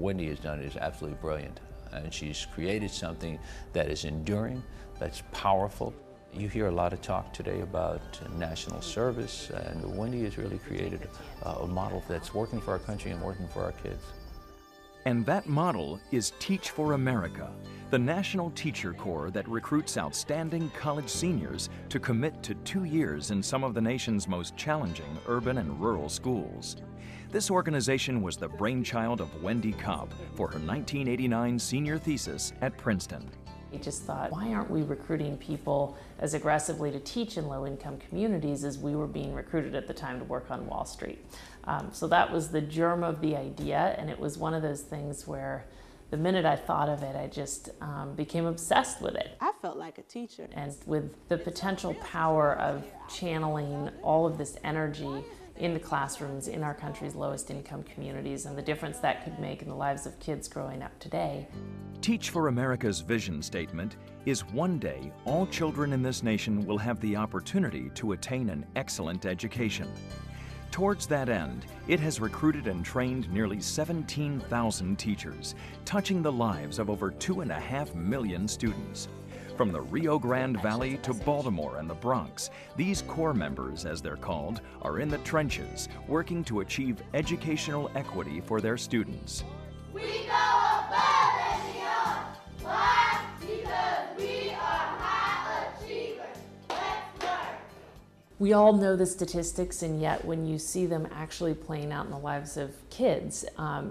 Wendy has done is absolutely brilliant. And she's created something that is enduring, that's powerful. You hear a lot of talk today about national service, and Wendy has really created a model that's working for our country and working for our kids. And that model is Teach for America, the national teacher corps that recruits outstanding college seniors to commit to 2 years in some of the nation's most challenging urban and rural schools. This organization was the brainchild of Wendy Kopp for her 1989 senior thesis at Princeton. We just thought, why aren't we recruiting people as aggressively to teach in low-income communities as we were being recruited at the time to work on Wall Street? So that was the germ of the idea, and it was one of those things where the minute I thought of it, I just became obsessed with it. I felt like a teacher. And with the potential power of channeling all of this energy into classrooms in our country's lowest income communities and the difference that could make in the lives of kids growing up today. Teach for America's vision statement is one day all children in this nation will have the opportunity to attain an excellent education. Towards that end, it has recruited and trained nearly 17,000 teachers, touching the lives of over 2.5 million students. From the Rio Grande Valley to Baltimore and the Bronx, these corps members, as they're called, are in the trenches, working to achieve educational equity for their students. We go above and beyond. Why? Because we are high achievers. Let's learn. We all know the statistics, and yet when you see them actually playing out in the lives of kids,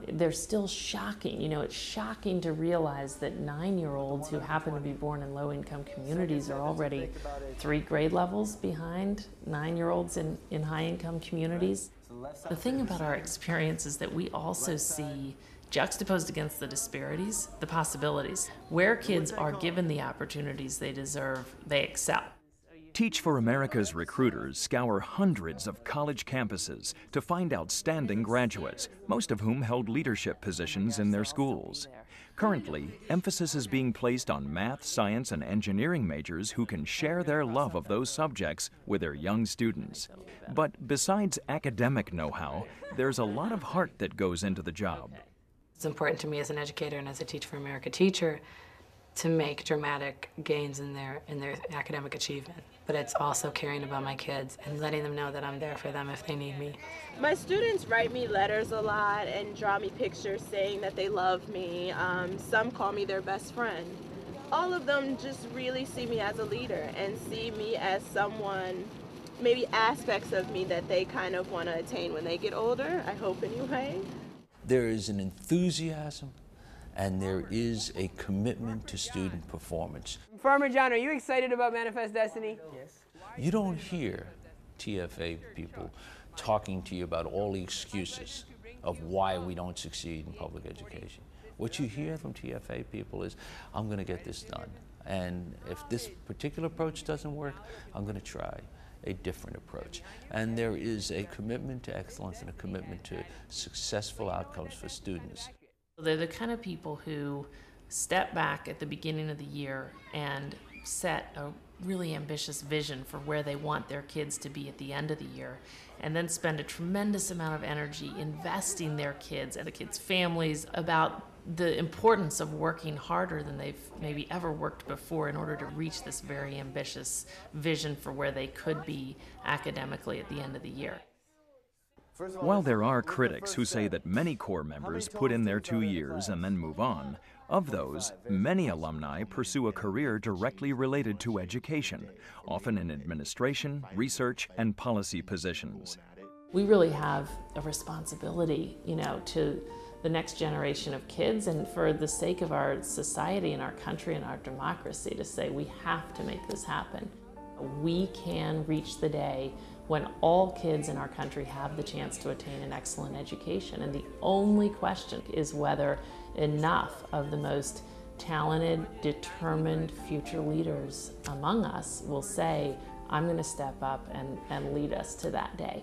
they're still shocking. You know, it's shocking to realize that 9-year-olds who happen to be born in low-income communities are already 3 grade levels behind 9-year-olds in high-income communities. The thing about our experience is that we also see, juxtaposed against the disparities, the possibilities. Where kids are given the opportunities they deserve, they excel. Teach for America's recruiters scour hundreds of college campuses to find outstanding graduates, most of whom held leadership positions in their schools. Currently, emphasis is being placed on math, science, and engineering majors who can share their love of those subjects with their young students. But besides academic know-how, there's a lot of heart that goes into the job. It's important to me as an educator and as a Teach for America teacher to make dramatic gains in their academic achievement. But it's also caring about my kids and letting them know that I'm there for them if they need me. My students write me letters a lot and draw me pictures saying that they love me. Some call me their best friend. All of them just really see me as a leader and see me as someone, maybe aspects of me that they kind of want to attain when they get older, I hope anyway. There is an enthusiasm and there is a commitment to student performance. Farmer John, are you excited about Manifest Destiny? Yes. You don't hear TFA people talking to you about all the excuses of why we don't succeed in public education. What you hear from TFA people is, I'm going to get this done. And if this particular approach doesn't work, I'm going to try a different approach. And there is a commitment to excellence and a commitment to successful outcomes for students. They're the kind of people who step back at the beginning of the year and set a really ambitious vision for where they want their kids to be at the end of the year, and then spend a tremendous amount of energy investing their kids and the kids' families about the importance of working harder than they've maybe ever worked before in order to reach this very ambitious vision for where they could be academically at the end of the year. While there are critics who say that many corps members put in their 2 years and then move on, of those, many alumni pursue a career directly related to education, often in administration, research, and policy positions. We really have a responsibility, to the next generation of kids, and for the sake of our society and our country and our democracy, to say we have to make this happen. We can reach the day when all kids in our country have the chance to attain an excellent education. And the only question is whether enough of the most talented, determined future leaders among us will say, I'm going to step up and lead us to that day.